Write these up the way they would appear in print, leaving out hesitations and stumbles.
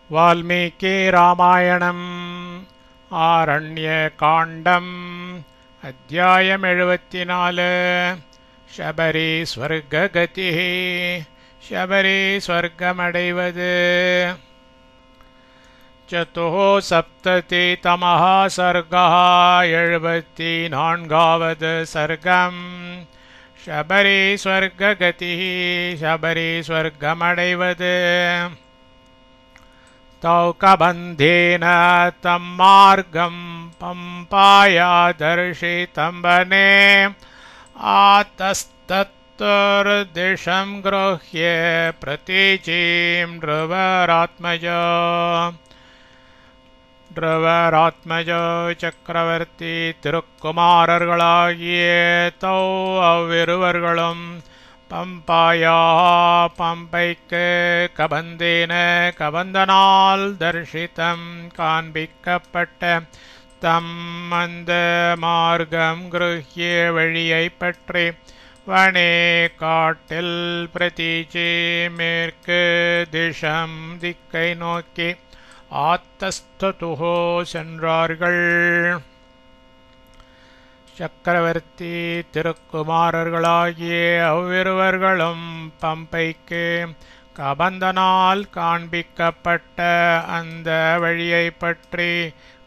வால்மீகி ராமாயணம் ஆரண்யகாண்டம் அத்தியாயம் 74 ஷபரி ஸ்வர்ககதி. ஷபரி ஸ்வர்கமடைவது. சதுசப்ததி தமஹ சர்கः 74வது சர்க்கம். ஷபரி ஸ்வர்ககதி. ஷபரி ஸ்வர்கமடைவது. தௌ கபந்தேன தம் மார்க்கம் பம்பாயா தர்ஷிதம் வனே ஆதஸ்தத்துர்திஷம் க்ருஹ்ய பிரதீச்சீம் த்ருவராத்மஜோ சக்கரவர்த்தி திருக்குமாரர்களாகிய தௌ அவ்விருவர்களும் பம்பாயா பம்பைக்கு கபந்தேன கபந்தனால் தர்ஷிதம் காண்பிக்கப்பட்ட தம் அந்த மார்க்கம் க்ருஹ்ய வழியை பற்றி வனே காட்டில் பிரதீச்சி மேற்கு திஷம் திக்கை நோக்கி ஆத்தஸ்ததுஹோ சென்றார்கள். சக்கரவர்த்தி திருக்குமாரர்களாகிய அவ்விருவர்களும் பம்பைக்கு கபந்தனால் காண்பிக்கப்பட்ட அந்த வழியை பற்றி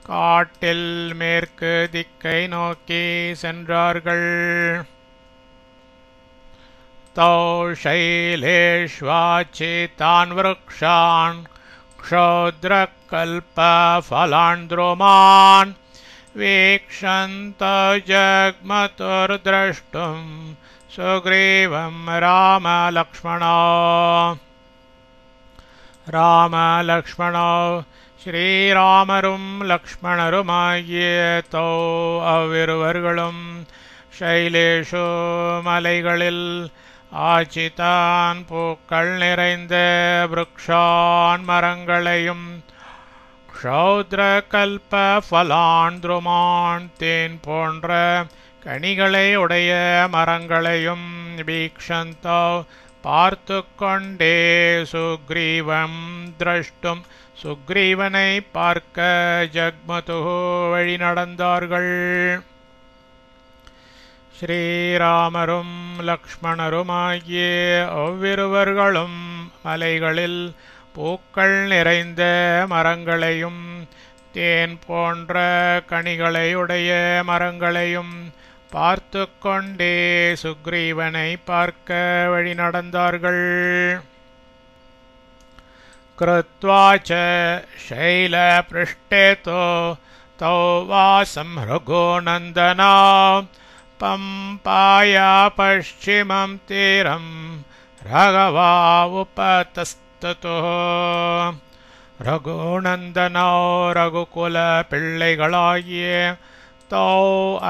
காட்டில் மேற்கு திக்கை நோக்கி சென்றார்கள். தௌ ஷைலேஷ்வாச்சிதான் விருக்ஷான் க்ஷோத்ரகல்ப ஃபலான் த்ருமான் வீக்ஷந்த ஜக்மதுர்த்ரஷ்டும் சுக்ரீவம் ராமலக்ஷ்மணோ ஸ்ரீராமரும் லக்ஷ்மணருமாகிய தௌ அவ்விருவர்களும் ஷைலேஷு மலைகளில் ஆச்சிதான் பூக்கள் நிறைந்த விருக்ஷான் மரங்களையும் க்ஷௌத்ரகல்ப ஃபலான் த்ருமான் தேன் போன்ற கனிகளை உடைய மரங்களையும் வீக்ஷந்தோ பார்த்து கொண்டே சுக்ரீவம் திரஷ்டும் சுக்ரீவனை பார்க்க ஜக்மது வழி நடந்தார்கள். ஸ்ரீராமரும் லக்ஷ்மணருமாகிய அவ்விருவர்களும் மலைகளில் பூக்கள் நிறைந்த மரங்களையும் தேன் போன்ற கனிகளை உடைய மரங்களையும் பார்த்து கொண்டே சுக்ரீவனை பார்க்க வழி நடந்தார்கள். கிருத்வா ச ஷைல பிருஷ்டே தௌ வாசம் ரகுநந்தனா பம்பாயா பஷ்சிமம் தீரம் ரகவா உபதஸ்ததோ. ரகுநந்தனோ ரகுகுல பிள்ளைகளாகிய தௌ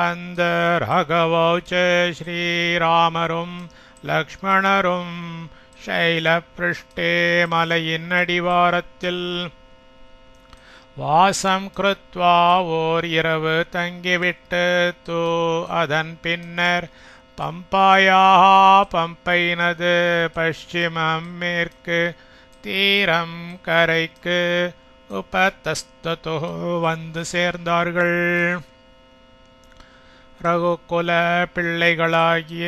அந்த ரகவோ ச ஸ்ரீராமரும் லக்ஷ்மணரும் ஷைல பிருஷ்டே மலையின் அடிவாரத்தில் வாசம் கிருத்வா ஓர் இரவு தங்கிவிட்டு அதன் பின்னர் பம்பாயா பம்பையினது பஷ்சிமம் மேற்கு தீரம் கரைக்கு உபதஸ்ததோ வந்து சேர்ந்தார்கள். ரகுகுல பிள்ளைகளாகிய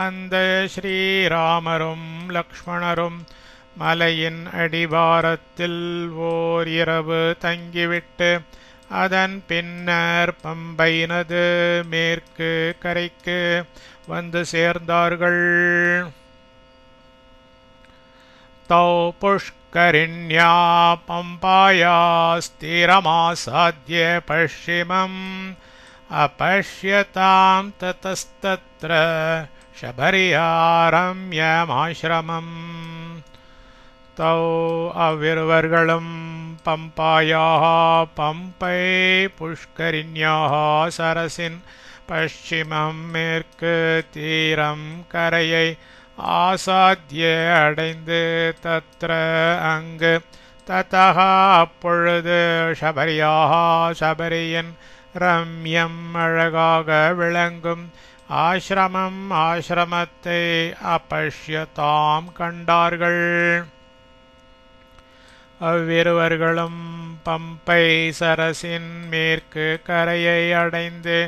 அந்த ஸ்ரீராமரும் லக்ஷ்மணரும் மலையின் அடிவாரத்தில் ஓர் இரவு தங்கிவிட்டு அதன் பின்னர் பம்பையினது மேற்கு கரைக்கு வந்து சேர்ந்தார்கள். தௌ புஷ்கரிண்யா பம்பாயா ஸ்திரமாசாத்ய பஷ்சிமம் அபஷ்யதாம் ததஸ்தத்ர ஷபரியாரம்யமாஶ்ரமம். தௌ அவ்விருவர்களும் பம்பாயா பம்பை புஷ்கரிண்யா சரசின் பஷ்சிமம் மேற்கு தீரம் கரையை ஆசாத்ய அடைந்து தத்ர அங்கு ததஹ அப்பொழுது ஷபரியா ஷபரியின் ரம்யம் அழகாக விளங்கும் ஆசிரமம் ஆசிரமத்தை அப்பஷ்யதாம் கண்டார்கள். அவ்விருவர்களும் பம்பை சரசின் மேற்கு கரையை அடைந்து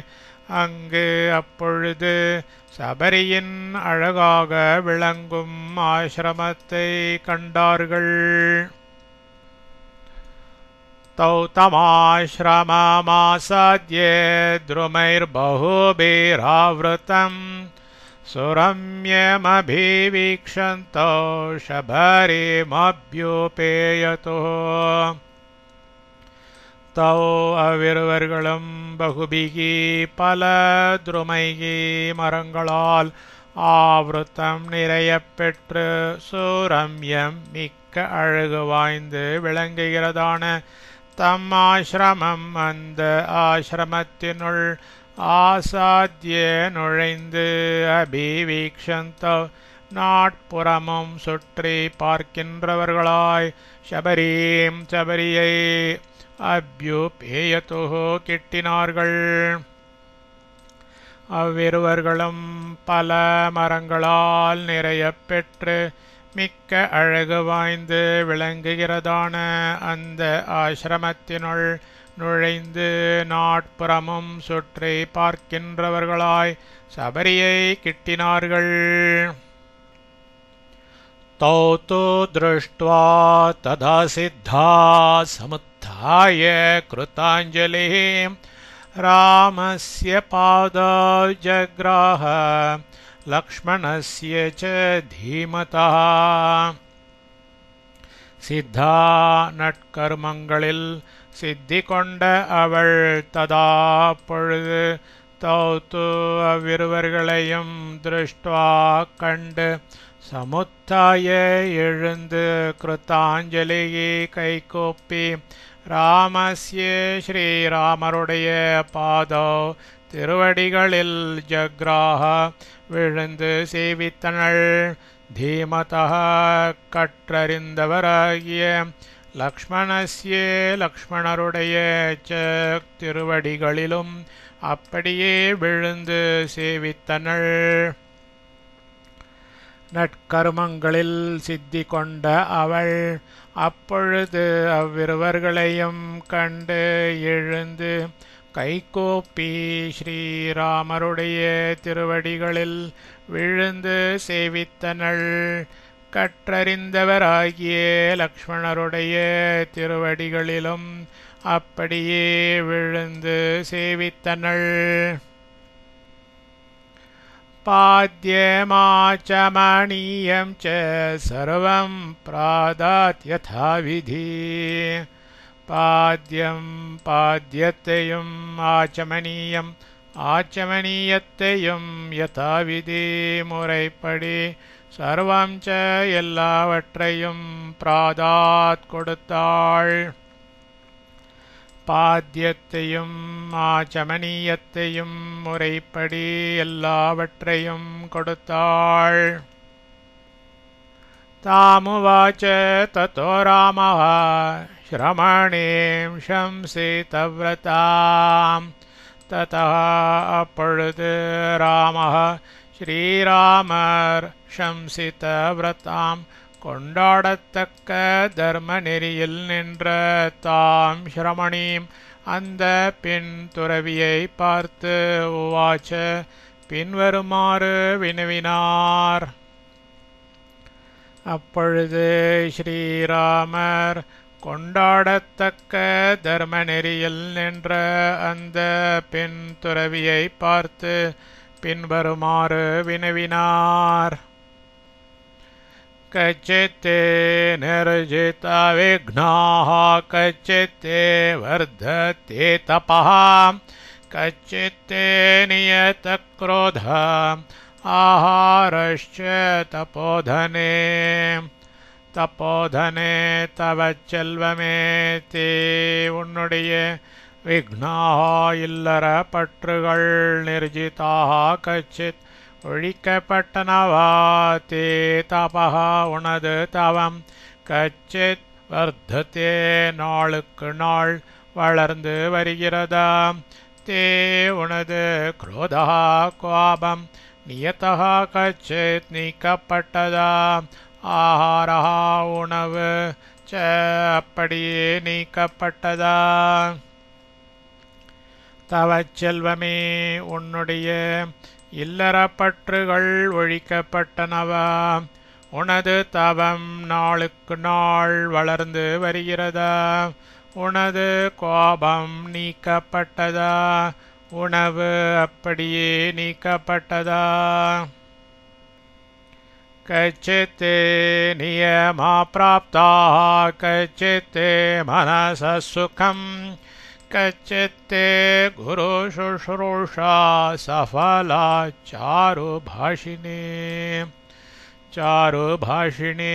அங்கு அப்பொழுது சபரியின் அழகாக விளங்கும் ஆசிரமத்தை கண்டார்கள். தௌ தமாஸ்ரமமாசாத்ய த்ருமைர்பஹுபிராவ்ருதம் சுரம்யமபிவீக்ஷந்தோ ஷபரிமப்யுபேயதோ. தௌ அவ்விருவர்களும் பகுபிகி பல துருமைகி மரங்களால் ஆவருத்தம் நிறையப் பெற்று சூரம்யம் மிக்க அழகு வாய்ந்து விளங்குகிறதான தம் ஆசிரமம் அந்த ஆசிரமத்தினுள் ஆசாத்திய நுழைந்து அபிவீக்ஷந்தோ நாட்புறமும் சுற்றி பார்க்கின்றவர்களாய் சபரீம் சபரியை அப்யுபேயதோ கிட்டினார்கள். அவ்விருவர்களும் பல மரங்களால் நிறையப் பெற்று மிக்க அழகு வாய்ந்து விளங்குகிறதான அந்த ஆசிரமத்தினுள் நுழைந்து நாட்புறமும் சுற்றி பார்க்கின்றவர்களாய் சபரியை கிட்டினார்கள். தௌ து திருஷ்ட்வா ததா சித்தா சமுத்தாய கிருதாஞ்சலிः ராமஸ்ய பாதौ ஜக்ராஹ லக்ஷ்மணஸ்ய ச தீமதः. சித்தா நற்கர்மங்களில் சித்தி கொண்ட அவள் ததா பொழுது தௌத்து அவ்விருவர்களையும் திருஷ்டுவா கண்டு சமுத்தாய எழுந்து கிருத்தாஞ்சலியை கைகூப்பி ராமஸ்ய ஸ்ரீராமருடைய பாதோ திருவடிகளில் ஜக்ராஹ விழுந்து சேவித்தனள். தீமதः கற்றறிந்தவராகிய லக்ஷ்மணஸ்ய லக்ஷ்மணருடைய ச திருவடிகளிலும் அப்படியே விழுந்து சேவித்தனள். நற்கர்மங்களில் சித்தி கொண்ட அவள் அப்பொழுது அவ்விருவர்களையும் கண்டு எழுந்து கைகூப்பி ஸ்ரீராமருடைய திருவடிகளில் விழுந்து சேவித்தனள். கற்றறிந்தவராகிய லக்ஷ்மணருடைய திருவடிகளிலும் அப்படியே விழுந்து சேவித்தனள். பாத்யமாச்சமணீயம் ச சர்வம் பிராதாத் யதாவிதி. பாத்யம் பாத்யத்தையும் ஆச்சமனீயம் ஆச்சமனீயத்தையும் யதாவிதி முறைப்படி சர்வம் ச எல்லாவற்றையும் பிராதாத் கொடுத்தாள். பாத்யத்தையும் ஆச்சமனீயத்தையும் முறைப்படி எல்லாவற்றையும் கொடுத்தாள். தாமுவாச்ச ததோ ராமः ஸ்ரமணீம் சம்சிதவ்ரதாம். ததः அப்பொழுது ராமः ஸ்ரீராமர் சம்சிதவ்ரதாம் கொண்டாடத்தக்க தர்ம நெறியில் நின்ற தாம் ஸ்ரமணீம் அந்த பின் துறவியை பார்த்து உவாச்ச பின்வருமாறு வினவினார். அப்பொழுது ஸ்ரீராமர் கொண்டாடத்தக்க தர்ம நெறியில் நின்ற அந்த பெண் துறவியை பார்த்து பின்வருமாறு வினவினார். கச்சித்தே நிர்ஜிதா விக்னாः கச்சித்தே வர்ததே தபः கச்சித்தே நியத க்ரோதः ஆஹாரஸ்ச தபோதனே. தபோதனே தவ செல்வமே தே உன்னுடைய விக்னாः இல்லற பற்றுகள் நிர்ஜிதாக கச்சித் ஒழிக்கப்பட்டனவா தே தபः உனது தவம் கச்சித் வர்த்ததே நாளுக்கு நாள் வளர்ந்து வருகிறதா தே உனது குரோதா கோபம் நியதः கச்சித் நீக்கப்பட்டதா ஆஹாரः உணவு ச அப்படியே நீக்கப்பட்டதா? தவச்செல்வமே, உன்னுடைய இல்லறப்பற்றுகள் ஒழிக்கப்பட்டனவா? உனது தவம் நாளுக்கு நாள் வளர்ந்து வருகிறதா? உனது கோபம் நீக்கப்பட்டதா? உணவு அப்படியே நீக்கப்பட்டதா? கச்சித் நியமா பிராப்தா கச்சித் மனச சுகம் கச்சித் குரு சுஷ்ரூஷா சஃபலா சாருபாஷினே. சாருபாஷினே,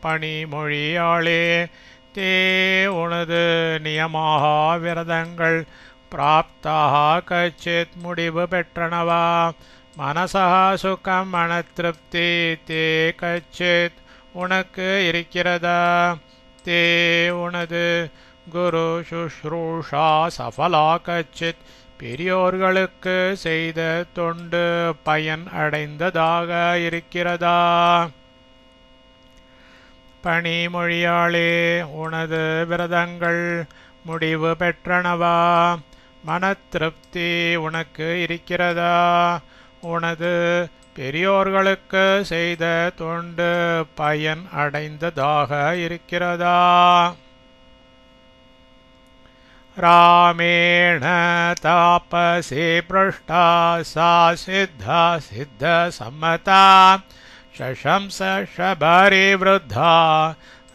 பணிமொழியாளே, தே உனது நியமாக விரதங்கள் பிராப்தாக கச்சித் முடிவு பெற்றனவா? மனசா சுகம் மனத்திருப்தி தே கச்சித் உனக்கு இருக்கிறதா? தே உனது குரு சுஷ்ரூஷா சஃபலா கச்சித் பெரியோர்களுக்கு செய்த தொண்டு பயன் அடைந்ததாக இருக்கிறதா? பணிமொழியாளே, உனது விரதங்கள் முடிவு பெற்றனவா? மனத்திருப்தி உனக்கு இருக்கிறதா? உனது பெரியோர்களுக்கு செய்த தொண்டு பயன் அடைந்ததாக இருக்கிறதா? ராமேண தாபசி பிருஷ்டா சா சித்தா சித்த சம்மதா சசம்ச ஷபரி விருத்தா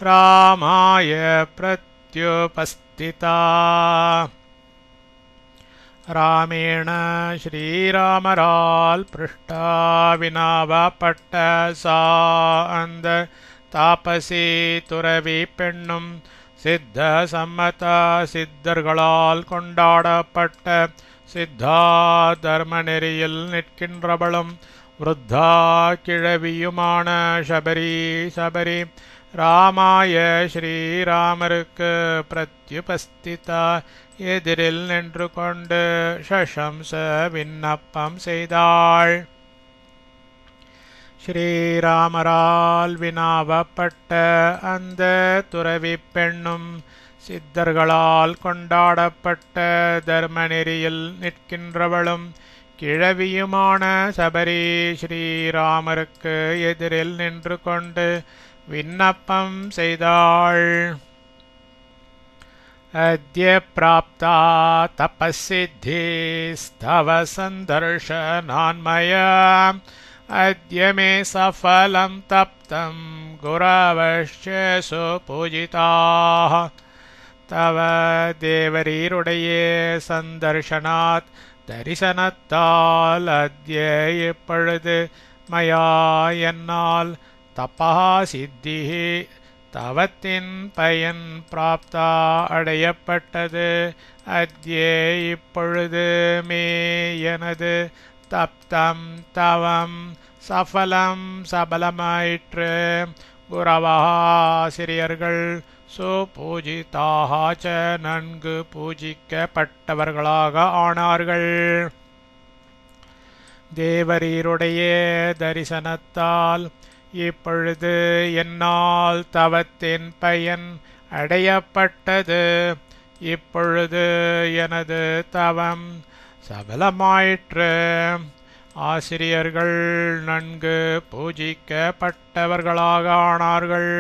ராமாய பிரத்யுபஸ்திதா. ராமேண ஸ்ரீராமரால் பிருஷ்டா வினாவப்பட்ட சா அந்த தாபசி துறவி பெண்ணும் சித்த சம்மதா சித்தர்களால் கொண்டாடப்பட்ட சித்தா தர்ம நெறியில் நிற்கின்றவளும் விருத்தா கிழவியுமான சபரி ராமாய ஸ்ரீராமருக்கு பிரத்யுபஸ்திதா எதிரில் நின்று கொண்டு சசம்ச விண்ணப்பம் செய்தாள். ஸ்ரீராமரால் வினாவப்பட்ட அந்த துறவி பெண்ணும் சித்தர்களால் கொண்டாடப்பட்ட தர்ம நெறியில் நிற்கின்றவளும் கிழவியுமான சபரி ஸ்ரீராமருக்கு எதிரில் நின்று கொண்டு விண்ணப்பம் செய்தாள். அத்ய பிராப்தா தபசித்திஸ்தவ சந்தர்ஷனான்மயா அத்ய மே சஃபலம் தப்தம் குரவஷ்யசு பூஜிதாः. தவ தேவரீருடைய சந்தர்ஷனாத் தரிசனத்தால் அத்ய இப்பொழுது மயா என்னால் தபா சித்தி தவத்தின் பயன் பிராப்தா அடையப்பட்டது. அத்ய இப்பொழுது மே எனது தப்தம் தவம் சஃபலம் சபலமாயிற்று. குரவாசிரியர்கள் சுபூஜிதாக ச நன்கு பூஜிக்கப்பட்டவர்களாக ஆனார்கள். தேவரீருடைய தரிசனத்தால் இப்பொழுது என்னால் தவத்தின் பயன் அடையப்பட்டது. இப்பொழுது எனது தவம் சபலமாயிற்று. ஆசிரியர்கள் நன்கு பூஜிக்கப்பட்டவர்களாக ஆனார்கள்.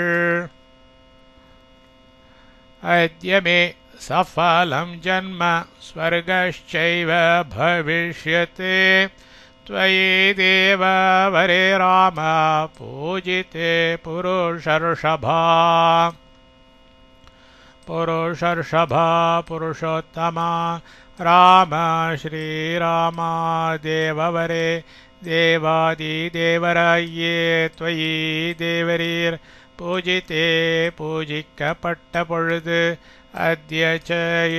அத்ய மே சஃபலம் ஜன்ம ஸ்வர்கச்சைவ பவிஷ்யதே त्वयि देव वरे राम पूजिते पुरुषर्षभा. पुरुषर्षभा पुरुषोत्तमा राम श्रीरामा देववरे देवादिदेवराये त्वयि देवरीर பூஜித்தே பூஜிக்கப்பட்ட பொழுது அத்யச்ச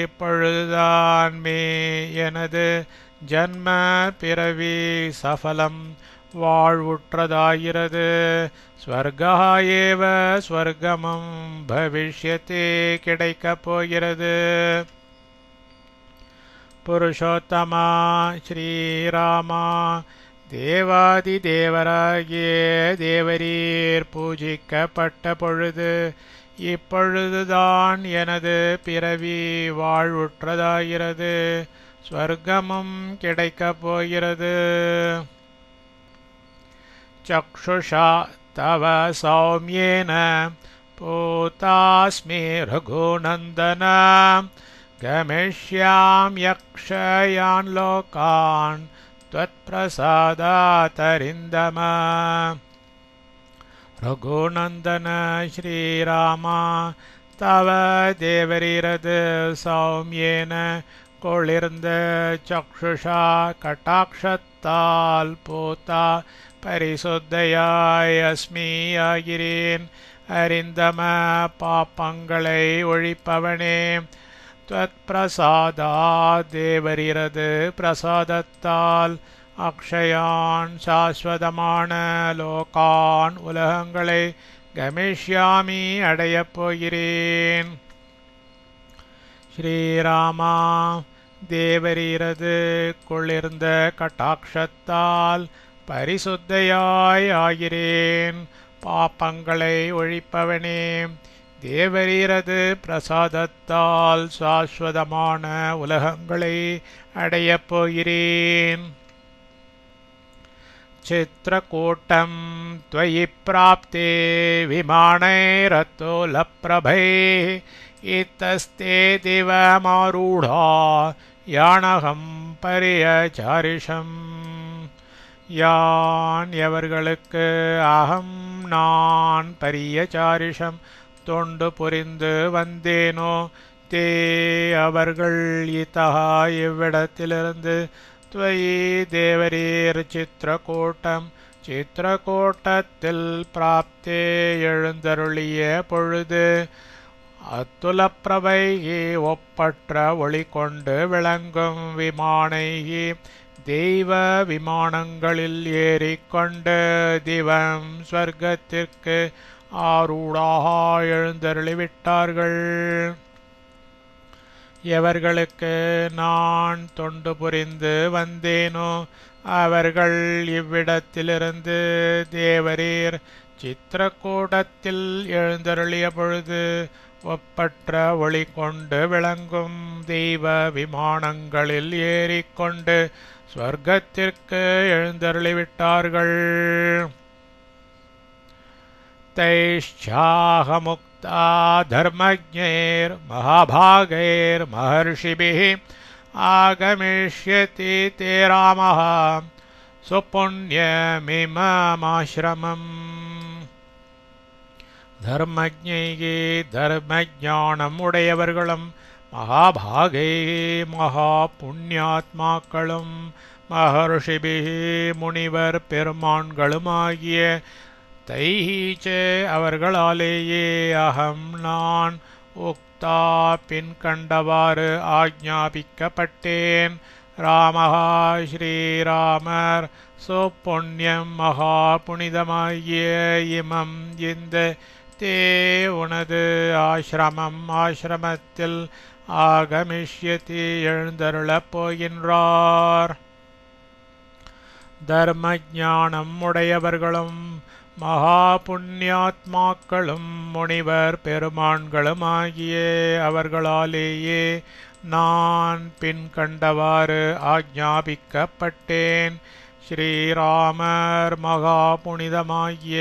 இப்பொழுதுதான் மே எனது ஜன்ம பிறவி சஃபலம் வாழ்வுற்றதாகிறது. ஸ்வர்கா ஏவ ஸ்வர்கமம் பவிஷ்யத்தே கிடைக்கப் போகிறது. புருஷோத்தமா ஸ்ரீராமா தேவாதிதேவராகிய தேவரீர் பூஜிக்கப்பட்ட பொழுது இப்பொழுதுதான் எனது பிறவி வாழ்வுற்றதாகிறது, ஸ்வர்க்கமும் கிடைக்கப் போகிறது. சக்ஷுஷா தவ சௌம்யேன பூதாஸ்மி ரகுநந்தன கமிஷ்யாம் யக்ஷயான் லோகான் त्वत्प्रसादातरिन्दम. ரகுநந்தன ஸ்ரீராமா, தவ தேவரீரது சௌமியேன கொளிர்ந்த சக்ஷுஷா கட்டாட்சத்தால் பூத்தா பரிசுத்தையாய் அஸ்மி ஆகிறேன். அறிந்தம பாப்பங்களை ஒழிப்பவனே, त्वत् प्रसादात् தேவரீரது பிரசாதத்தால் அக்ஷயான் சாஸ்வதமான லோகான் உலகங்களை கமிஷ்யாமி அடையப் போகிறேன். ஸ்ரீராமா, தேவரீரது குளிர்ந்த கட்டாட்சத்தால் பரிசுத்தையாய் ஆகிறேன். பாப்பங்களை ஒழிப்பவனே, தேவரீரது பிரசாதத்தால் சாஸ்வதமான உலகங்களை அடையப் போகிறேன். சித்ரகூட்டம் त्वयि प्राप्ते विमानैरतुलप्रभैः इतस्ते दिवमारूढा யானகம் பரியசாரிஷம். யான் எவர்களுக்கு அகம் நான் பரியசாரிஷம் தொண்டு புரிந்து வந்தேனோ, தே அவர்கள் இத்தகா இவ்விடத்திலிருந்து त्वयि தேவரீர் சித்ரகூட்டம் சித்ரகூட்டத்தில் பிராப்தே எழுந்தருளிய பொழுது அத்துலப்பிரபைகி ஒப்பற்ற ஒளி கொண்டு விளங்கும் விமானைகி தெய்வ விமானங்களில் ஏறிக்கொண்டு திவம் ஸ்வர்க்கத்திற்கு ஆரூடாக எழுந்தருளிவிட்டார்கள். எவர்களுக்கு நான் தொண்டு புரிந்து வந்தேனோ அவர்கள் இவ்விடத்திலிருந்து தேவரீர் சித்திரக்கூடத்தில் எழுந்தருளிய பொழுது ஒப்பற்ற ஒளி கொண்டு விளங்கும் தெய்வ விமானங்களில் ஏறிக்கொண்டு ஸ்வர்க்கத்திற்கு எழுந்தருளிவிட்டார்கள். தைஷ்சாஹமுக்தா தர்மஜ்ஞைர் மகாபாகைர் மஹர்ஷிபிः ஆகமிஷ்யதி தே ராமः சுபுண்யமிமமாஶ்ரமம். தர்மஜ்ஞைகி தர்மஜானம் உடையவர்களும் மகாபாகை மகா புண்ணியாத்மாக்களும் மஹர்ஷிபிஹி முனிவர் பெருமான்களுமாகிய தைஹீச்ச அவர்களாலேயே அகம் நான் உக்தா பின் கண்டவாறு ஆக்ஞாபிக்கப்பட்டேன். ராமஹா ஸ்ரீராமர் சுப்புண்ணியம் மகா புனிதமாகிய இமம் இந்த தே உனது ஆசிரமம் ஆசிரமத்தில் ஆகமிஷ்யதி எழுந்தருளப் போகின்றார். தர்மஞானம் உடையவர்களும் மகா புண்ணியாத்மாக்களும் முனிவர் பெருமான்களுமாகிய அவர்களாலேயே நான் பின் கண்டவாறு ஆக்ஞாபிக்கப்பட்டேன். ஸ்ரீராமர் மகா புனிதமாகிய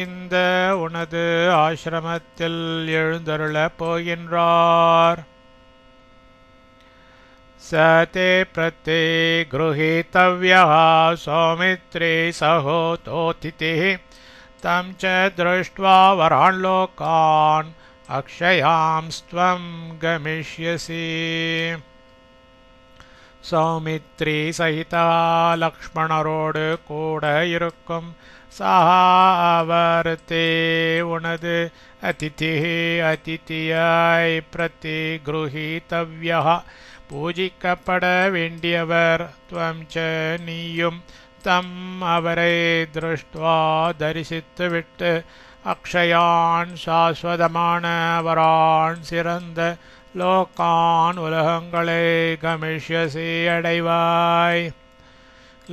இந்த உனது ஆசிரமத்தில் எழுந்தருளப் போகின்றார். சதே பிரத்தே गृहीतव्यः सौमित्रे सहोतोतिथिः तं च दृष्ट्वा वरान् लोकान् अक्षयांस्त्वं गमिष्यसि. சௌமித்ரி சகிதா லக்ஷ்மணரோடு கூட இருக்கும் சஹாவர்த்தே உனது அதிதி அதிதியாய் பிரதி குருஹீதவ்யா பூஜிக்கப்பட வேண்டியவர் துவம் ச நீயும் தம் அவரை திருஷ்டுவா தரிசித்துவிட்டு அக்ஷயான் சாஸ்வதமான வரான் சிறந்த லோகான் உலகங்களை கமிஷ்யசி அடைவாய்.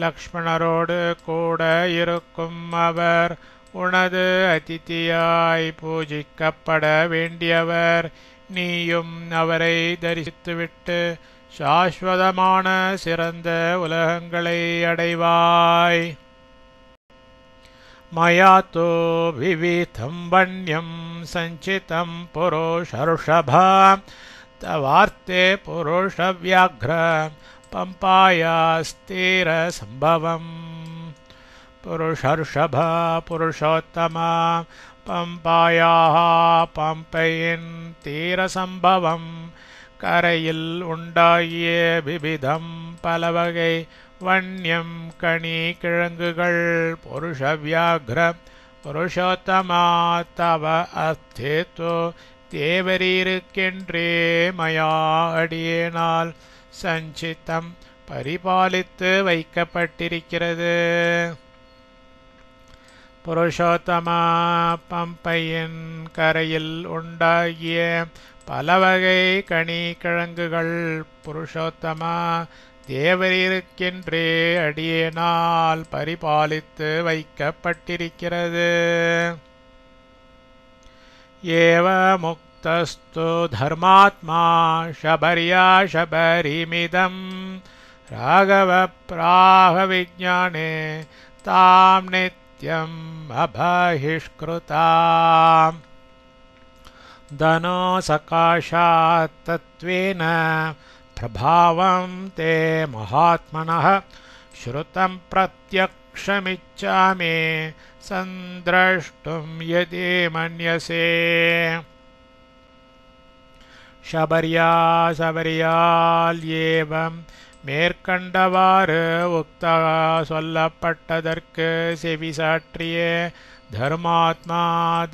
லக்ஷ்மணரோடு கூட இருக்கும் அவர் உனது அதிதியாய் பூஜிக்கப்பட வேண்டியவர். நீயும் அவரை தரிசித்துவிட்டு சாஸ்வதமான சிறந்த உலகங்களை அடைவாய். மயாதோ விவிதம் வன்யம் சஞ்சிதம் புருஷர்ஷபா தவார்த்தே புருஷவ்யாக்ர பம்பாயாஸ்தீர சம்பவம். புருஷர்ஷபா புருஷோத்தமா பம்பாயாக பம்பையின் தீரசம்பவம். கரையில் உண்டாகிய விவிதம் பலவகை வன்யம் கனி கிழங்குகள். புருஷவ்யாக்ர புருஷோத்தமா தவ அஸ்தித்வோ தேவரீருக்கென்றே மயா அடியேனால் சஞ்சித்தம் பரிபாலித்து வைக்கப்பட்டிருக்கிறது. புருஷோத்தமா பம்பையின் கரையில் உண்டாகிய பலவகை கனி கிழங்குகள். புருஷோத்தமா தேவரீருக்கென்றே அடியேனால் பரிபாலித்து வைக்கப்பட்டிருக்கிறது. ஏவ முக்தஸ்து தர்மாத்மா ஷபர்யா ஷபரிமிதம் ராகவ பிராக விஜானே தாம் நித்யம் அபஹிஷ்கிருதாம். தனோ சகாஷாத் தத்வேன பிரபாவம் தே மகாத்மனः ஸ்ருதம் பிரத்யக்ஷமிச்சாமி சந்திரஷ்டும் யதி மன்யசே. ஷபர்யா சபரியால் ஏவம் மேற்கண்டவாறு உக்தா சொல்லப்பட்டதற்கு செவிசாற்றிய தர்மாத்மா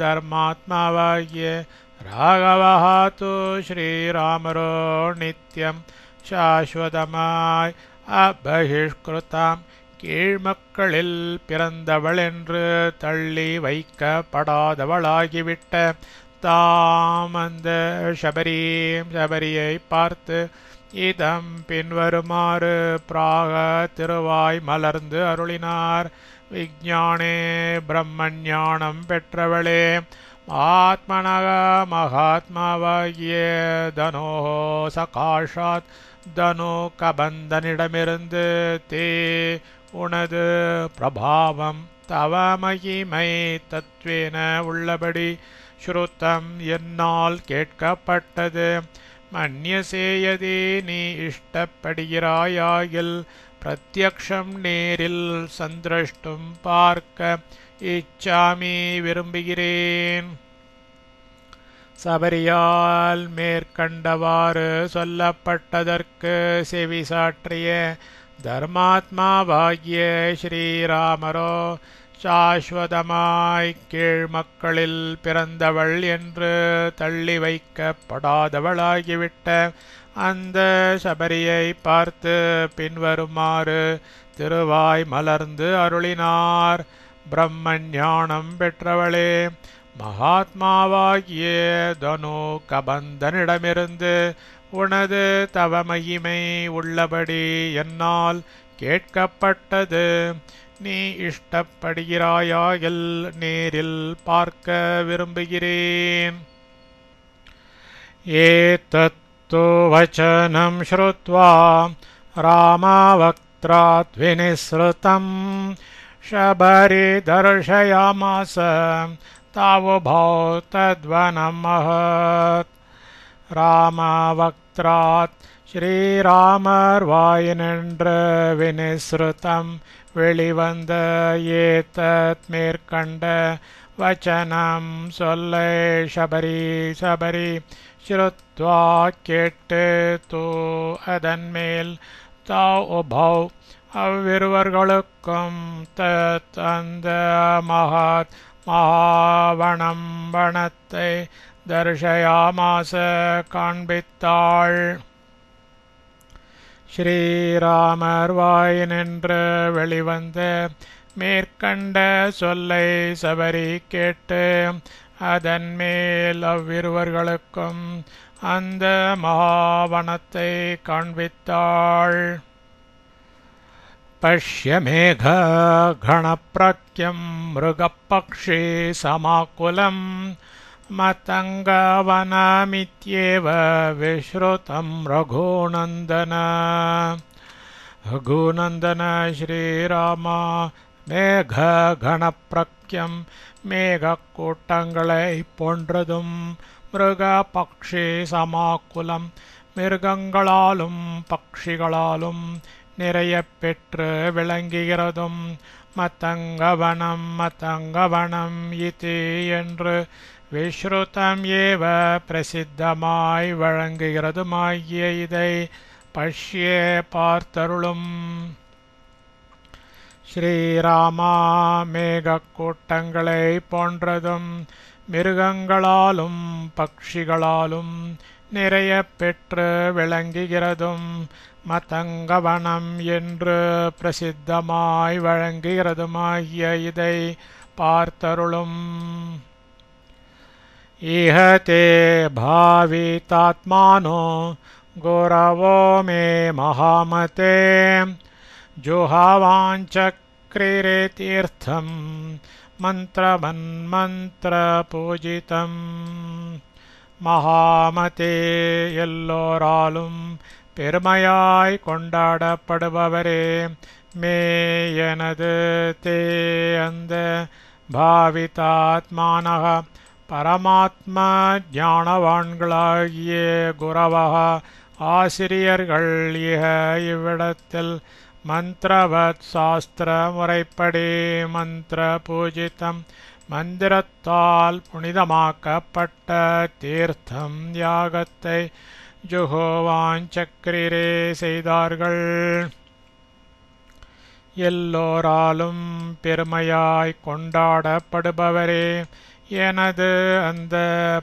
தர்மாத்மாவாகிய ராகவஹா து ஸ்ரீராமரோ நித்யம் சாஸ்வதமாய் அபஹிஷ்கிருதாம் கீழ்மக்களில் பிறந்தவள் என்று தள்ளி வைக்கப்படாதவளாகிவிட்ட தாம் அந்த சபரியை பார்த்து இதம் பின்வருமாறு பிராக திருவாய் மலர்ந்து அருளினார். விஞ்ஞானே பிரம்மஞானம் பெற்றவளே ஆத்மனக மகாத்மாவாகிய தனோ சகாஷாத் தனு கபந்தனிடமிருந்து தே உனது பிரபாவம் தவ மகிமை தத்வேன உள்ளபடி ஸ்ருதம் என்னால் கேட்கப்பட்டது. மன்யசேயதே நீ இஷ்டப்படுகிறாயாகில் பிரத்யக்ஷம் நேரில் சந்திரஷ்டும் பார்க்க இச்சாமி விரும்புகிறேன். சபரியால் மேற்கண்டவாறு சொல்லப்பட்டதற்கு செவிசாற்றிய தர்மாத்மாவாகிய ஸ்ரீராமரோ சாஸ்வதமாய் கீழ்மக்களில் பிறந்தவள் என்று தள்ளி வைக்கப்படாதவளாகிவிட்ட அந்த சபரியை பார்த்து பின்வருமாறு திருவாய் மலர்ந்து அருளினார். பிரம்மஞானம் பெற்றவளே மகாத்மாவாகிய தனு கபந்தனிடமிருந்து உனது தவமகிமை உள்ளபடி என்னால் கேட்கப்பட்டது. நீ இஷ்டப்படுகிறாயாகில் நேரில் பார்க்க விரும்புகிறேன். ஏதத்து வசனம் ஸ்ருத்வா ராமவக்த்ராத் விநிஸ்ருதம் ஷபரி தர்ஷயாமாஸ தாவுபௌ தத்வனம் மஹத். ராமவக்த்ராத் ஸ்ரீராமர் வாயினின்று விநிஸ்ருதம் வெளிவந்த ஏதத் மேற்கண்ட வச்சனம் சொல்லை சபரி ஸ்ருத்வா கேட்டு தூ அதன்மேல் தாவ் உபௌ அவ்விருவர்களுக்கும் தத் அந்த மகாவனம் வனத்தை தர்ஷயாமாஸ காண்பித்தாள். ஸ்ரீராமர் வாயினின்று வெளிவந்த மேற்கண்ட சொல்லை சபரி கேட்டு அதன் மேல் அவ்விருவர்களுக்கும் அந்த மகாவனத்தை காண்பித்தாள். पश्य मेघगणप्रत्यं मृगपक्षी समाकुलं मतङ्गवनमित्येव विश्रुतं रघुनन्दन रघुनन्दन श्रीराम மேககணப்பிரக்யம் மேகக்கூட்டங்களை போன்றதும் மிருக பக்ஷி சமாக்குலம் மிருகங்களாலும் பக்ஷிகளாலும் நிறைய பெற்று விளங்குகிறதும் மத்தங்கவனம் இதி என்று விஸ்ருதம் ஏவ பிரசித்தமாய் வழங்குகிறதுமாகிய இதை பஷ்யே பார்த்தருளும். ஸ்ரீராமா மேகக்கூட்டங்களை போன்றதும் மிருகங்களாலும் பக்ஷிகளாலும் நிறைய பெற்று விளங்குகிறதும் மதங்கவனம் என்று பிரசித்தமாய் வழங்குகிறதுமாகிய இதை பார்த்தருளும். ஈஹதே பாவிதாத்மானோ கௌரவோ மே மகாமதே ஜுஹாவாஞ்சக்ரிரே தீர்த்தம் மந்திரமன்மந்திரபூஜிதம். மகாமதே எல்லோராலும் பெருமையாய் கொண்டாடப்படுபவரே, மே எனது தே அந்த பாவிதாத்மானக பரமாத்ம ஞானவான்களாகிய குரவக ஆசிரியர்கள் இஹ இவ்விடத்தில் மந்திரவத் சாஸ்திர முறைப்படி மந்திர பூஜிதம் மந்திரத்தால் புனிதமாக்கப்பட்ட தீர்த்தம் யாகத்தை ஜுஹோவாஞ்சக்ரிரே செய்தார்கள். எல்லோராலும் பெருமையாய் கொண்டாடப்படுபவரே, எனது அந்த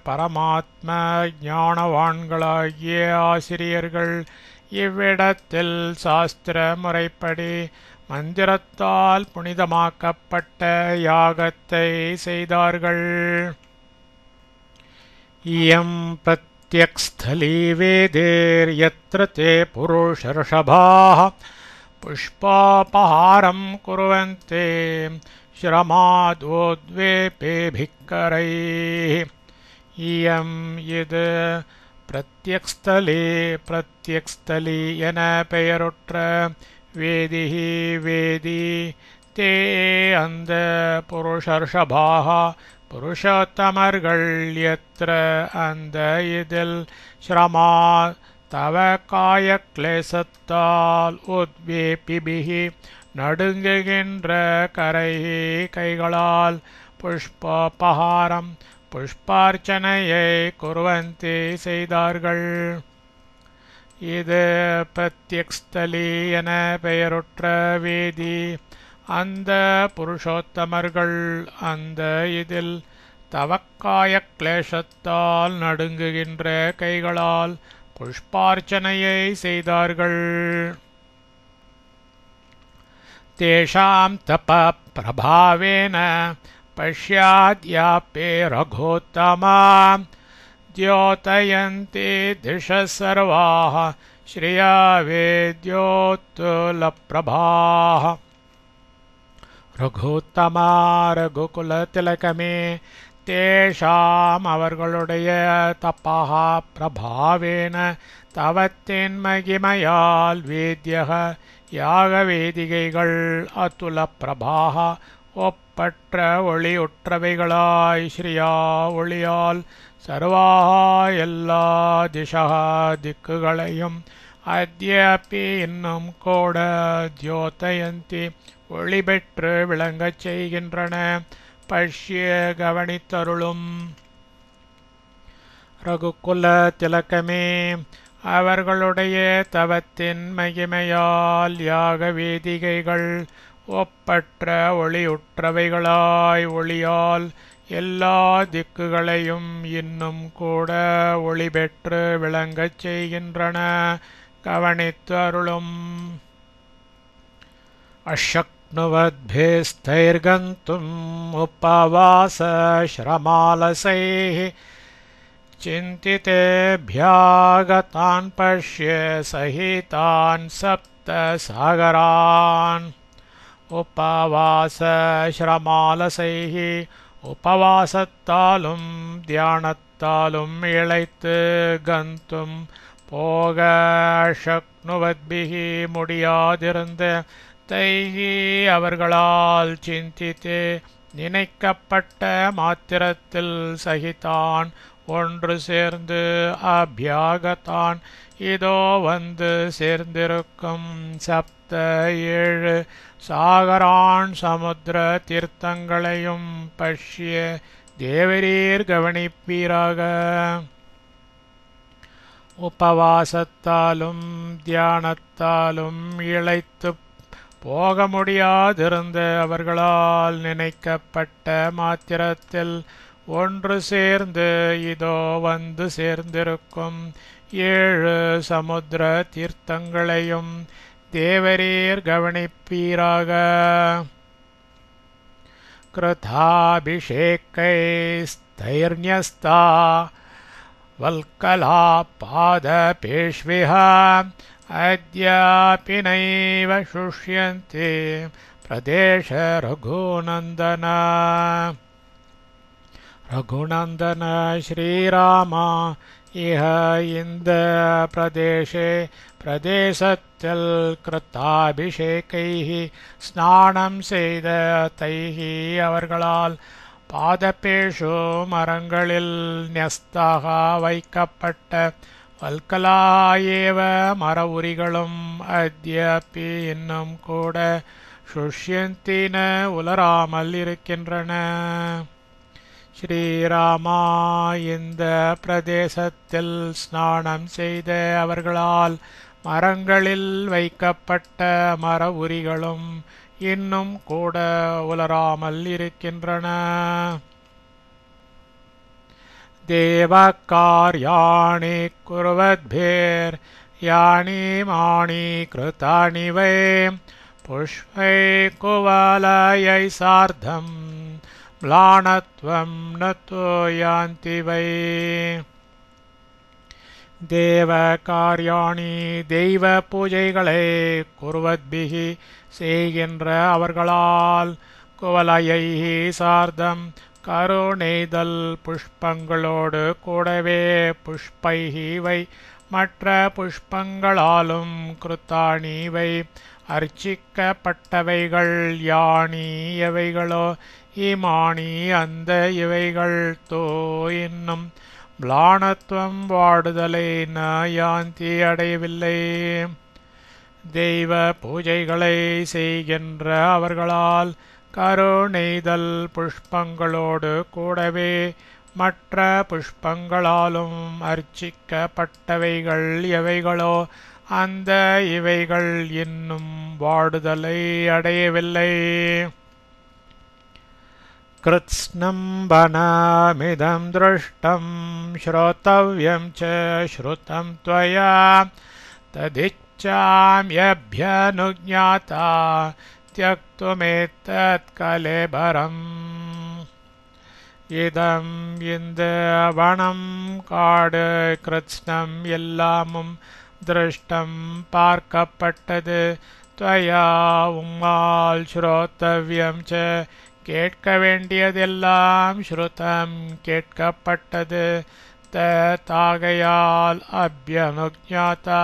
பரமாத்ம ஞானவான்களாகிய ஆசிரியர்கள் இவ்விடத்தில் சாஸ்திர முறைப்படி மந்திரத்தால் புனிதமாக்கப்பட்ட யாகத்தை செய்தார்கள். இயம் பிரத்யக்ஸ்தலீ வேதேர்யத்ர தே புருஷர்ஷபாः புஷ்பாபஹாரம் குர்வந்தே ஸ்ரமாதோத்வேபேபிக்கரைः. இயம் இது பிரத்யக்ஸ்தலி என பெயருற்ற வேதிஹி வேதி தே அந்த புருஷர்ஷபாக புருஷோத்தமர்கள் எத்திர அந்த இதில் ஸ்ரமா தவ காய கிளேசத்தால் உத்வேபிபிஹி நடுங்குகின்ற கரைஹி கைகளால் புஷ்போபஹாரம் புஷ்பார்ச்சனையை குர்வந்தி செய்தார்கள். இது பிரத்யக்ஸ்தலி என பெயருற்ற வேதி அந்த புருஷோத்தமர்கள் அந்த இதில் தவக்காய கிளேசத்தால் நடுங்குகின்ற கைகளால் புஷ்பார்ச்சனையை செய்தார்கள். தேஷாம் தப பிரபாவேன பஷ்யாத்யாப்பே ரகோத்தமா द्योतयन्ति दिशः सर्वाः श्रिया वेद्योत्तुलप्रभाः. ரகுத்தமா ரகுகுல திலகமே, தேஷாம் அவர்களுடைய தப்பா பிரபாவேன தவத்தின் மகிமையால் வேத்யக யாக வேதிகைகள் அதுல பிரபாக ஒப்பற்ற ஒளியுற்றவைகளாய் ஸ்ரீயா ஒளியால் சர்வாஹா எல்லா திசா திக்குகளையும் அத்யாபி இன்னும் கூட தியோதயந்தி ஒளி பெற்று விளங்கச் செய்கின்றன. பஷ்ய கவனித்தருளும். ரகுகுல திலகமே, அவர்களுடைய தவத்தின் மகிமையால் யாக வேதிகைகள் ஒப்பற்ற ஒளியுற்றவைகளாய் ஒளியால் எல்லா திக்குகளையும் இன்னும் கூட ஒளி பெற்று விளங்கச் செய்கின்றன. கவனித்து அருளும். அஷக்னுவத்பேஸ்தைர்கந்தும் உபவாச ஸ்ரமாலசைः சிந்திதேभ्यागतान् பஷ்ய சஹிதான் சப்த சாகரான் உபவாச ஸ்ரமாலசைः உபவாசத்தாலும் தியானத்தாலும் இளைத்து கந்தும் போக சக்னுவத்பிः முடியாதிருந்த தைஹி அவர்களால் சிந்தித்து நினைக்கப்பட்ட மாத்திரத்தில் சகிதான் ஒன்று சேர்ந்து அபியாகத்தான் இதோ வந்து சேர்ந்திருக்கும் சப்த 7 சாகரான் சமுத்திர தீர்த்தங்களையும் பஷ்ய தேவரீர் கவனிப்பீராக. உபவாசத்தாலும் தியானத்தாலும் இளைத்து போக முடியாதிருந்த அவர்களால் நினைக்கப்பட்ட மாத்திரத்தில் ஒன்று சேர்ந்து இதோ வந்து சேர்ந்திருக்கும் 7 சமுத்திர தீர்த்தங்களையும் தேவரீர் கவனிப்பீராக. கிருதாபிஷேகைஸ்தைர்ன்யஸ்தா வல்கலா பாதபேஷ்விஹ அத்யாபி நைவ சுஷ்யந்தி பிரதேச ரகுநந்தன. ரகுநந்தன ஸ்ரீராமா இஹ இந்த பிரதேசத்தில் கிருத்தாபிஷேகைः ஸ்நானம் செய்த தைஹி அவர்களால் பாதபேஷு மரங்களில் ந்யஸ்தாக வைக்கப்பட்ட வல்கலாயேவ மர உரிகளும் அத்யபி இன்னும் கூட சுஷ்யந்தின உலராமல் இருக்கின்றன. ஸ்ரீராமா இந்த பிரதேசத்தில் ஸ்நானம் செய்த அவர்களால் மரங்களில் வைக்கப்பட்ட மர உரிகளும் இன்னும் கூட உலராமல் இருக்கின்றன. தேவகார்யாணி குர்வத்பிர் யானி மாணி கிருதானி வை புஷ்பை குவலயை சார்த்தம் ம்லானத்வம் நதோ யாந்தி வை. தேவ காரியாணி தெய்வ பூஜைகளை குர்வத்பிஹி செய்கின்ற அவர்களால் குவலயை சார்த்தம் கருணைதல் புஷ்பங்களோடு கூடவே புஷ்பைஹி வை மற்ற புஷ்பங்களாலும் கிருத்தாணி வை அர்ச்சிக்கப்பட்டவைகள் யானி எவைகளோ இமானி அந்த இவைகள் தோ இன்னும் ம்லானத்துவம் வாடுதலை ந யாந்தி அடையவில்லை. தெய்வ பூஜைகளை செய்கின்ற அவர்களால் கருணைதல் புஷ்பங்களோடு கூடவே மற்ற புஷ்பங்களாலும் அர்ச்சிக்கப்பட்டவைகள் எவைகளோ அந்த இவைகள் இன்னும் வாடுதலை அடையவில்லை. கிருத்ஸ்னம் வனமிதம் திருஷ்டம் ஸ்ரோதவ்யம் ச ஸ்ருதம் த்வயா ததிச்சாம்யப்யனுஜ்ஞாதா த்யக்துமேதத் கலேபரம். இதம் இந்த வனம் காடு கிருத்ஸ்னம் எல்லாமும் திருஷ்டம் பார்க்கப்பட்டது த்வயா உம்மால் ஸ்ரோதவ்யம் ச கேட்க வேண்டியதெல்லாம் ஸ்ருதம் கேட்கப்பட்டது தாகையால் அப்யனுஜ்ஞாதா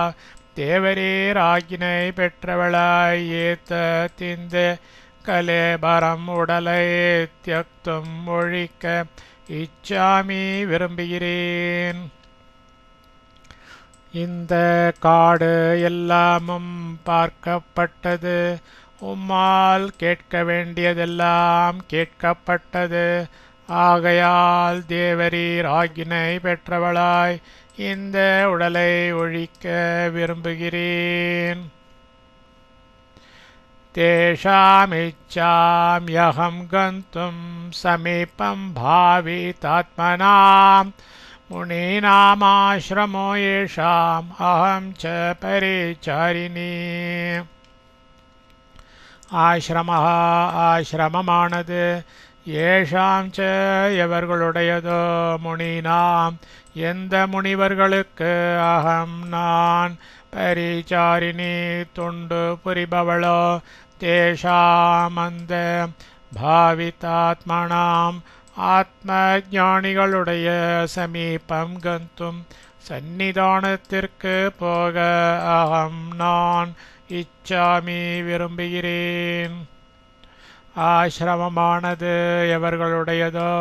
தேவரீர் ஆக்கினை பெற்றவளாய் ஏத்த திந்த கலேபரம் உடலை தியக்தும் ஒழிக்க இச்சாமி விரும்புகிறேன். இந்த காடு எல்லாமும் பார்க்கப்பட்டது உம்மால் கேட்க வேண்டியதெல்லாம் கேட்கப்பட்டது ஆகையால் தேவரீர் ஆக்கினை பெற்றவளாய் இந்த உடலை ஒழிக்க விரும்புகிறேன். தேஷாமிச்சாம்யஹம் கந்தும் சமீபம் பாவிதாத்மனாம் முனீனாமாஶ்ரமோ யேஷாம் அஹம் ச பரிச்சாரிணி. ஆஶ்ரமஹ ஆஶ்ரமமானது ஏஷாம் ச எவர்களுடையதோ முனீனாம் எந்த முனிவர்களுக்கு அகம் நான் பரிசாரிணி தொண்டு புரிபவளோ தேஷாமந்த பாவிதாத்மனாம் ஆத்ம ஞானிகளுடைய சமீபம் கந்தும் சந்நிதானத்திற்கு போக அகம் நான் இச்சாமி விரும்புகிறேன். ஆசிரமமானது எவர்களுடையதோ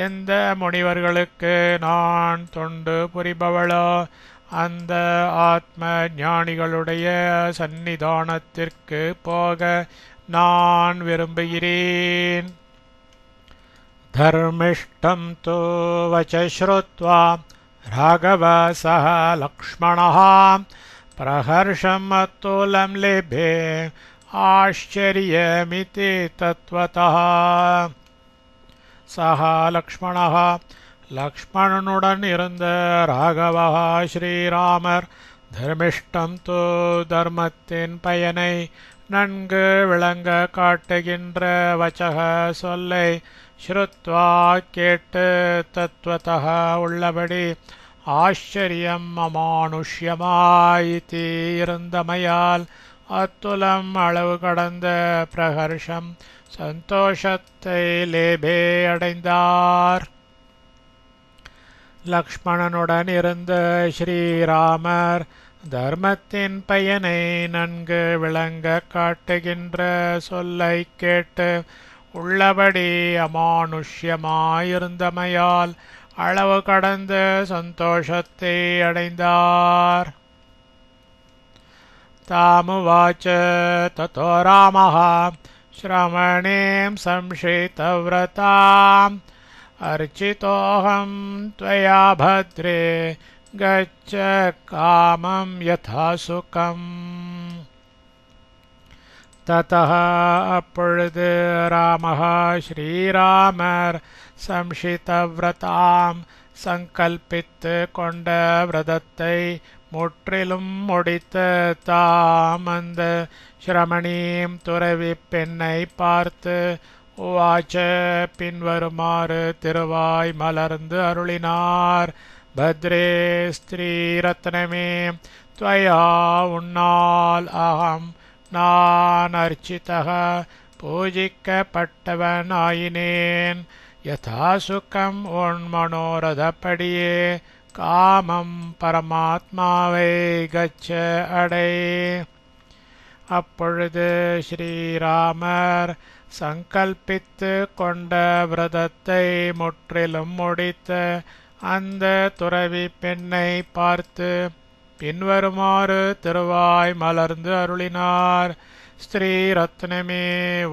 எந்த முனிவர்களுக்கு நான் தொண்டு புரிபவளோ அந்த ஆத்ம ஞானிகளுடைய சந்நிதானத்திற்கு போக நான் விரும்புகிறேன். தர்மிஷ்டம் தோ வச ஸ்ருத்வா ராகவ சஹ லக்ஷ்மணः பிரஹர்ஷம் அத்துலம் லேபே ஆச்சரியமிதி தத்வதः. சஹ லக்ஷ்மணः லக்ஷ்மணனுடன் இருந்த ராகவா ஸ்ரீராமர் தர்மிஷ்டம் தோ தர்மத்தின் பயனை நன்கு விளங்க காட்டுகின்ற வச்சக சொல்லை ஸ்ருத்வா கேட்டு தத்வதः உள்ளபடி ஆச்சரியம் அமானுஷ்யமாயித்தி இருந்தமையால் அத்துலம் அளவு கடந்த பிரஹர்ஷம் சந்தோஷத்தை லேபே அடைந்தார். லக்ஷ்மணனுடன் இருந்த ஸ்ரீராமர் தர்மத்தின் பயனை நன்கு விளங்க காட்டுகின்ற சொல்லை கேட்டு உள்ளபடி அமானுஷ்யமாயிருந்தமையால் அளவு கடந்த சந்தோஷத்தை அடைந்தார். தாமுவாச்ச ததோ ராமः ஸ்ரமணேம் சம்ஷிதவ்ரதாம் அர்ச்சிதோஹம் த்வயா பத்ரே கச்ச காமம் யதா சுகம். ததः அப்பொழுது ராமः ஸ்ரீராமர் சம்ஷிதவ்ரதாம் சங்கல்பித்து கொண்ட விரதத்தை முற்றிலும் முடித்து தாம் அந்த ஸ்ரமணீம் துறவி பெண்ணை பார்த்து உவாச்ச பின்வருமாறு திருவாய் மலர்ந்து அருளினார். பத்ரே ஸ்திரீ ரத்னமே த்வயா உன்னால் அகம் நான் அர்ச்சிதः பூஜிக்கப்பட்டவன் ஆயினேன். யதா சுகம் உன் மனோரதப்படியே காமம் பரமாத்மாவை கச்ச அடை. அப்பொழுது ஸ்ரீராமர் சங்கல்பித்து கொண்ட விரதத்தை முற்றிலும் முடித்த அந்த துறவி பெண்ணை பார்த்து பின்வருமாறு திருவாய் மலர்ந்து அருளினார். ஸ்திரீ ரத்னமே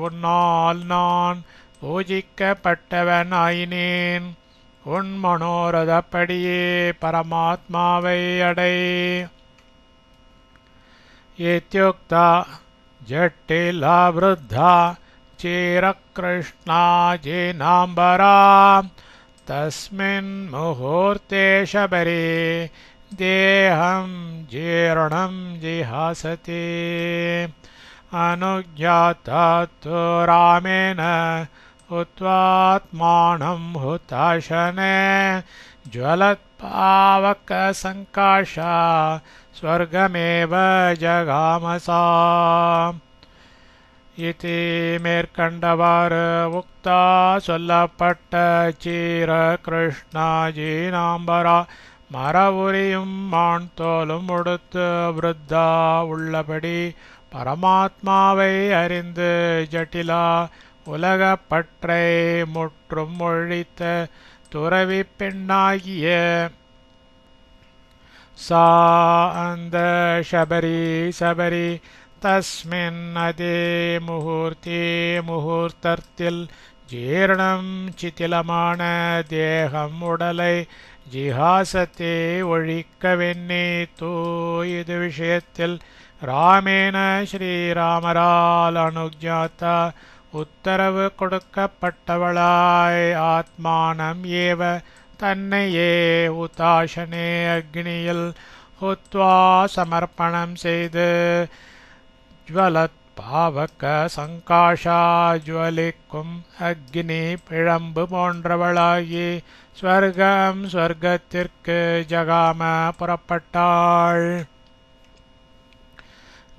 உன்னால் நான் பூஜிக்கப்பட்டவன் ஆயினேன். உன் மனோரதப்படியே பரமாத்மாவை அடை. இத்யுக்தா ஜட்டிலா விருத்தா சிரகிருஷ்ணா ஜீனாம்பரா தஸ்மின் முகூர்த்தே சபரி தேஹம் ஜீர்ணம் ஜிஹாசதி. அனுஜாதா து ராமேன உத்வாத்மானம் ஹுதாசனே ஜ்வலத்பாவக சங்காஷா ஸ்வர்கமேவ ஜகாமசா. இதி மேற்கண்டவாறு உக்தா சொல்லப்பட்ட சீர கிருஷ்ணா ஜீனாம்பரா மரவுரியும் மான் தோலும் உடுத்து விருத்தா உள்ளபடி பரமாத்மாவை அறிந்து ஜட்டிலா உலகப்பற்றை முற்றும் ஒழித்த துறவி பெண்ணாகிய சா அந்த சபரி தஸ்மின் அதே முகூர்த்தத்தில் ஜீர்ணம் சிதிலமான தேகம் உடலை ஜிஹாசத்தே ஒழிக்கவென்னே தூ. இது விஷயத்தில் ராமேன ஸ்ரீராமரால் அனுஜாத்தா உத்தரவு கொடுக்கப்பட்டவளாய் ஆத்மானம் ஏவ தன்னையே உதாசனே அக்னியில் ஹுத்வா சமர்ப்பணம் செய்து ஜ்வலத் பாவக சங்காஷா ஜுவலிக்கும் அக்னி பிழம்பு போன்றவளாகி ஸ்வர்க்கத்திற்கு ஜகாம புறப்பட்டாள்.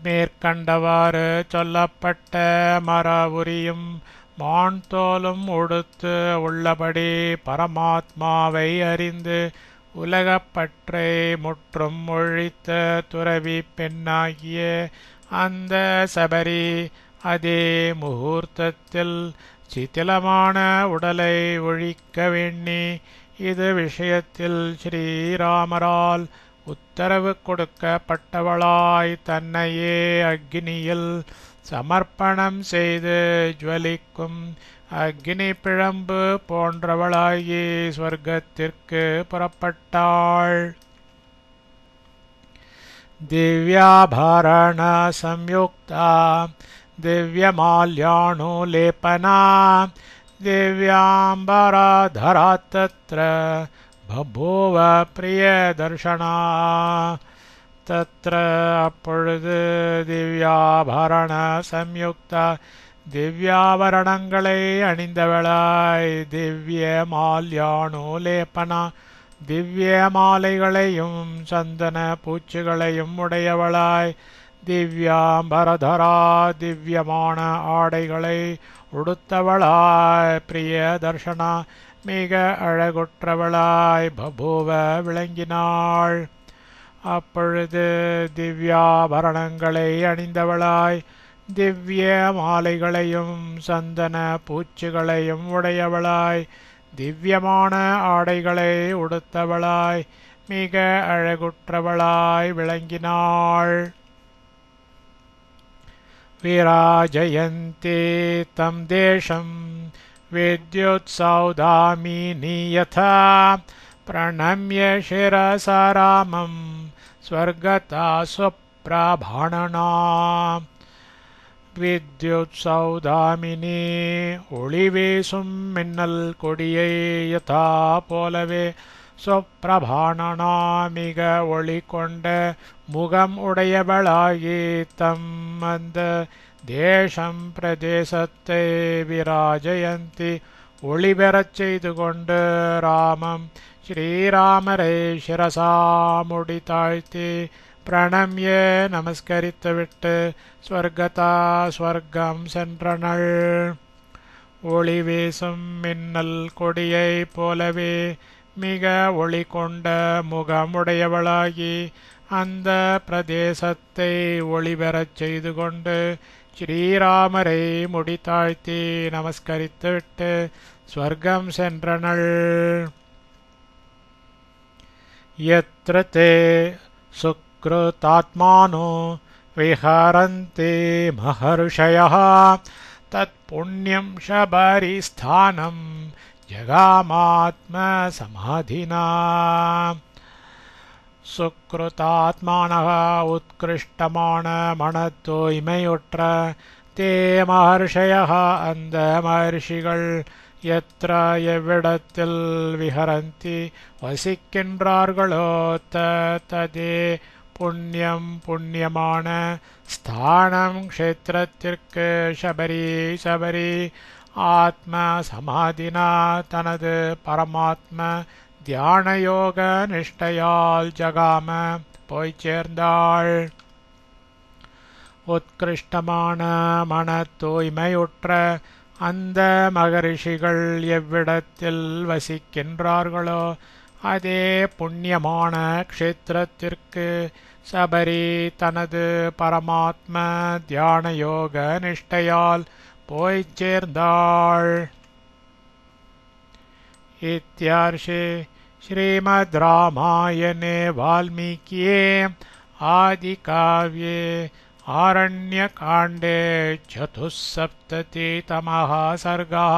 மேற்கண்டவாறு சொல்லப்பட்ட மர உரியும் மான் தோலும் உடுத்து உள்ளபடி பரமாத்மாவை அறிந்து உலகப்பற்றை முற்றும் ஒழித்த துறவி பெண்ணாகிய அந்த சபரி அதே முகூர்த்தத்தில் சிதிலமான உடலை ஒழிக்க வேண்டி இது விஷயத்தில் ஸ்ரீராமரால் உத்தரவு கொடுக்கப்பட்டவளாய் தன்னையே அக்னியில் சமர்ப்பணம் செய்து ஜுவலிக்கும் அக்னி பிழம்பு போன்றவளாகி ஸ்வர்க்கத்திற்கு புறப்பட்டாள். திவ்யாபரண சம்யுக்தா திவ்யமால்யாணுலேபனா திவ்யாம்பரதரா தத்ர பபூவ பிரியதர்ஷனா. தத்ர அப்பொழுது திவ்யாபரண சம்யுக்தா திவ்யாபரணங்களை அணிந்தவளாய் திவ்ய மால்யாணுலேபனா திவ்ய மாலைகளையும் சந்தன பூச்சிகளையும் உடையவளாய் திவ்யாம்பரதரா திவ்யமான ஆடைகளை உடுத்தவளாய் பிரிய தர்ஷனா மிக அழகுற்றவளாய் பபூவ விளங்கினாள். அப்பொழுது திவ்யாபரணங்களை அணிந்தவளாய் திவ்ய மாலைகளையும் சந்தன பூச்சிகளையும் உடையவளாய் திவ்யமான ஆடைகளை உடுத்தவளாய் மிக அழகுற்றவளாய் விளங்கினாள். விராஜயந்தி தம் தேசம் வித்யுத்சௌதாமினி யதா பிரணம்ய சிரசா ராமம் ஸ்வர்கதா ஸ்வப்ரபாணனா. வித்யுத்சௌதாமினி ஒளி வீசும் மின்னல் கொடியை யதா போலவே சொப்பிரபாணனா மிக ஒளி கொண்ட முகம் உடையவளாகி தம் அந்த தேசம் பிரதேசத்தை விராஜயந்தி ஒளி பெறச் செய்து கொண்டு ராமம் ஸ்ரீராமரை சிரசா முடி தாழ்த்தி பிரணம்ய நமஸ்கரித்துவிட்டு ஸ்வர்கதா ஸ்வர்க்கம் சென்றனள். ஒளி வீசும் மின்னல் கொடியை போலவே மிக ஒளி கொண்ட முகமுடையவளாகி அந்த பிரதேசத்தை ஒளிபெறச் செய்து கொண்டு ஸ்ரீராமரை முடி தாழ்த்தி நமஸ்கரித்துவிட்டு ஸ்வர்க்கம் சென்றனள். யத்ர தே சுக்ருதாத்மானோ விஹரந்தி மஹர்ஷயः தத் புண்ணியம் ஷபரிஸ்தானம் ஜகாமாத்ம சமாதினா. சுக்ருதாத்மானः உத்கிருஷ்டமான மன தூய்மையுற்ற தே மஹர்ஷயः அந்த மகர்ஷிகள் எத்ர எவ்விடத்தில் விஹரந்தி வசிக்கின்றார்களோ ததே புண்ணியம் புண்ணியமான ஸ்தானம் க்ஷேத்திரத்திற்கு சபரி ஆத்ம சமாதினா தனது பரமாத்ம தியானயோக நிஷ்டையால் ஜகாம போய் சேர்ந்தாள். உத்கிருஷ்டமான மன தூய்மையுற்ற அந்த மகரிஷிகள் எவ்விடத்தில் வசிக்கின்றார்களோ அதே புண்ணியமான க்ஷேத்திரத்திற்கு சபரி தனது பரமாத்ம தியானயோக நிஷ்டையால் போய் சேர்ந்தாள். இத்யார்ஷே ஸ்ரீமத் ராமாயணே வால்மீகியே ஆதிகாவ்யே आरण्यकाण्डे 4सप्ततितमः सर्गः।